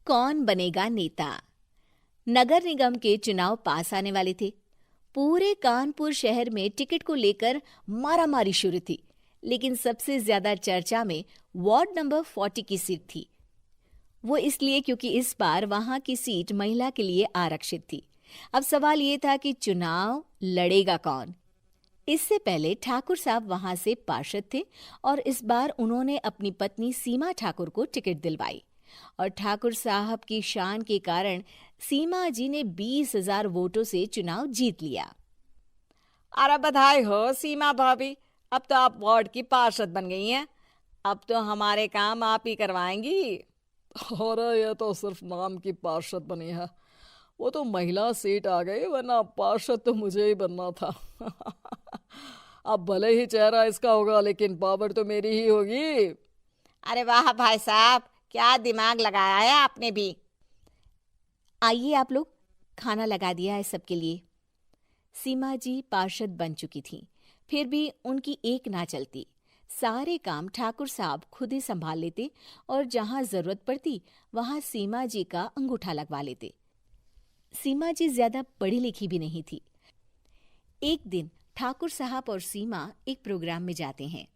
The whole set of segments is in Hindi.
कौन बनेगा नेता। नगर निगम के चुनाव पास आने वाले थे। पूरे कानपुर शहर में टिकट को लेकर मारामारी शुरू थी, लेकिन सबसे ज्यादा चर्चा में वार्ड नंबर 40 की सीट थी। वो इसलिए क्योंकि इस बार वहां की सीट महिला के लिए आरक्षित थी। अब सवाल ये था कि चुनाव लड़ेगा कौन। इससे पहले ठाकुर साहब वहां से पार्षद थे और इस बार उन्होंने अपनी पत्नी सीमा ठाकुर को टिकट दिलवाई और ठाकुर साहब की शान के कारण सीमा जी ने 20,000 वोटों से चुनाव जीत लिया। अरे बधाई हो सीमा भाभी, अब तो आप वार्ड की पार्षद बन गई हैं। अब तो हमारे काम आप ही करवाएंगी। अरे ये तो सिर्फ नाम की पार्षद बनी है, वो तो महिला सीट आ गई, वरना पार्षद तो मुझे ही बनना था। अब भले ही चेहरा इसका होगा, लेकिन पावर तो मेरी ही होगी। अरे वाह भाई साहब, क्या दिमाग लगाया है आपने भी। आइए आप लोग, खाना लगा दिया है सबके लिए। सीमा जी पार्षद बन चुकी थी, फिर भी उनकी एक ना चलती। सारे काम ठाकुर साहब खुद ही संभाल लेते और जहां जरूरत पड़ती वहां सीमा जी का अंगूठा लगवा लेते। सीमा जी ज्यादा पढ़ी लिखी भी नहीं थी। एक दिन ठाकुर साहब और सीमा एक प्रोग्राम में जाते हैं।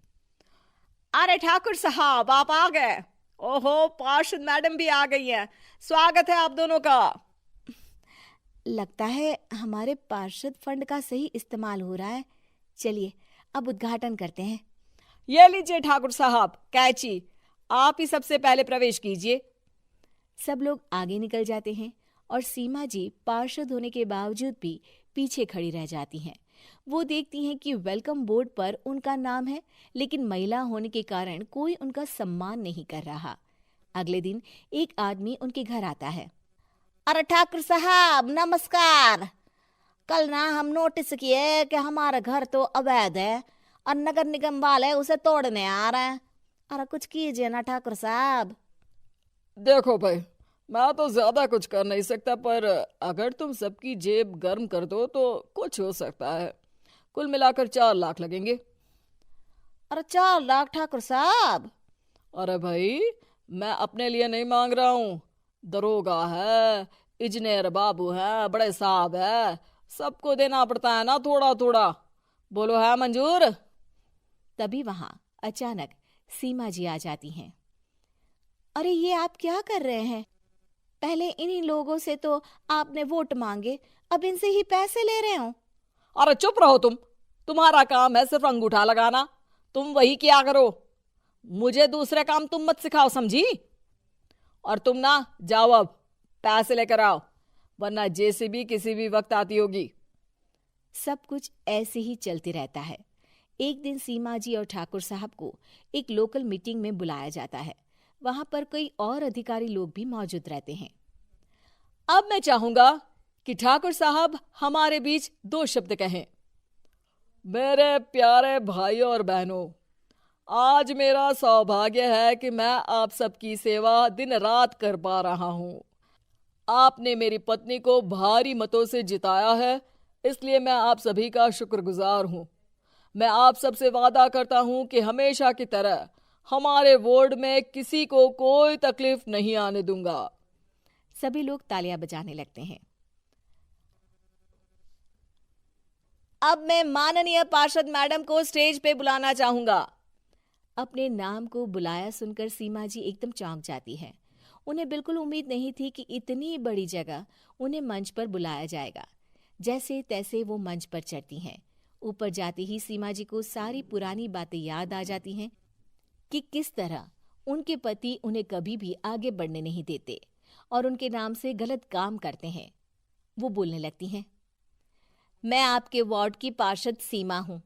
अरे ठाकुर साहब, आप आ गए। ओहो, पार्षद मैडम भी आ गई हैं। स्वागत है आप दोनों का। लगता है हमारे पार्षद फंड का सही इस्तेमाल हो रहा है। चलिए अब उद्घाटन करते हैं। ये लीजिए ठाकुर साहब कैची, आप ही सबसे पहले प्रवेश कीजिए। सब लोग आगे निकल जाते हैं और सीमा जी पार्षद होने के बावजूद भी पीछे खड़ी रह जाती हैं। वो देखती हैं कि वेलकम बोर्ड पर उनका नाम है, लेकिन महिला होने के कारण कोई उनका सम्मान नहीं कर रहा। अगले दिन एक आदमी उनके घर आता है। अरे ठाकुर साहब नमस्कार। कल ना हम नोटिस किए कि हमारा घर तो अवैध है और नगर निगम वाले उसे तोड़ने आ रहे हैं। अरे कुछ कीजिए ना ठाकुर साहब। देखो भाई, मैं तो ज्यादा कुछ कर नहीं सकता, पर अगर तुम सबकी जेब गर्म कर दो तो कुछ हो सकता है। कुल मिलाकर 4 लाख लगेंगे। अरे 4 लाख ठाकुर साहब? अरे भाई, मैं अपने लिए नहीं मांग रहा हूँ। दरोगा है, इंजीनियर बाबू है, बड़े साहब है, सबको देना पड़ता है ना थोड़ा थोड़ा। बोलो है मंजूर? तभी वहां अचानक सीमा जी आ जाती हैं। अरे ये आप क्या कर रहे हैं? पहले इन्हीं लोगों से तो आपने वोट मांगे, अब इनसे ही पैसे ले रहे हो। अरे चुप रहो तुम, तुम्हारा काम है सिर्फ अंगूठा लगाना, तुम वही किया करो। मुझे दूसरे काम तुम मत सिखाओ, समझी? और तुम ना जाओ, अब पैसे लेकर आओ, वरना जेसीबी किसी भी वक्त आती होगी। सब कुछ ऐसे ही चलते रहता है। एक दिन सीमा जी और ठाकुर साहब को एक लोकल मीटिंग में बुलाया जाता है। वहां पर कई और अधिकारी लोग भी मौजूद रहते हैं। अब मैं चाहूंगा कि ठाकुर साहब हमारे बीच 2 शब्द कहें। मेरे प्यारे भाइयों और बहनों, आज मेरा सौभाग्य है कि मैं आप सबकी सेवा दिन रात कर पा रहा हूं। आपने मेरी पत्नी को भारी मतों से जिताया है, इसलिए मैं आप सभी का शुक्रगुजार हूं। मैं आप सबसे वादा करता हूं कि हमेशा की तरह हमारे वार्ड में किसी को कोई तकलीफ नहीं आने दूंगा। सभी लोग तालियां बजाने लगते हैं। अब मैं माननीय पार्षद मैडम को स्टेज पे बुलाना चाहूंगा। अपने नाम को बुलाया सुनकर सीमा जी एकदम चौंक जाती है। उन्हें बिल्कुल उम्मीद नहीं थी कि इतनी बड़ी जगह उन्हें मंच पर बुलाया जाएगा। जैसे तैसे वो मंच पर चढ़ती हैं। ऊपर जाते ही सीमा जी को सारी पुरानी बातें याद आ जाती हैं कि किस तरह उनके पति उन्हें कभी भी आगे बढ़ने नहीं देते और उनके नाम से गलत काम करते हैं। वो बोलने लगती हैं। मैं आपके वार्ड की पार्षद सीमा हूं।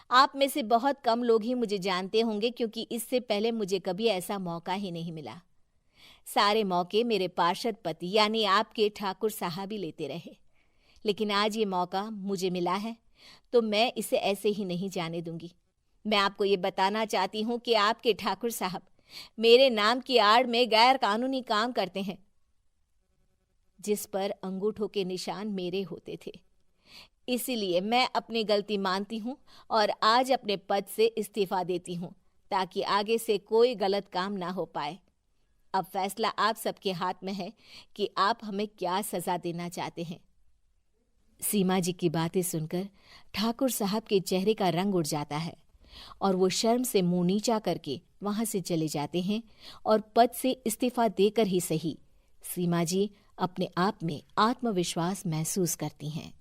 आप में से बहुत कम लोग ही मुझे जानते होंगे, क्योंकि इससे पहले मुझे कभी ऐसा मौका ही नहीं मिला। सारे मौके मेरे पार्षद पति यानी आपके ठाकुर साहब ही लेते रहे, लेकिन आज ये मौका मुझे मिला है तो मैं इसे ऐसे ही नहीं जाने दूंगी। मैं आपको ये बताना चाहती हूँ कि आपके ठाकुर साहब मेरे नाम की आड़ में गैर कानूनी काम करते हैं, जिस पर अंगूठों के निशान मेरे होते थे। इसीलिए मैं अपनी गलती मानती हूँ और आज अपने पद से इस्तीफा देती हूँ, ताकि आगे से कोई गलत काम ना हो पाए। अब फैसला आप सबके हाथ में है कि आप हमें क्या सजा देना चाहते हैं। सीमा जी की बातें सुनकर ठाकुर साहब के चेहरे का रंग उड़ जाता है और वो शर्म से मुंह नीचा करके वहां से चले जाते हैं और पद से इस्तीफा देकर ही सही सीमा जी अपने आप में आत्मविश्वास महसूस करती हैं।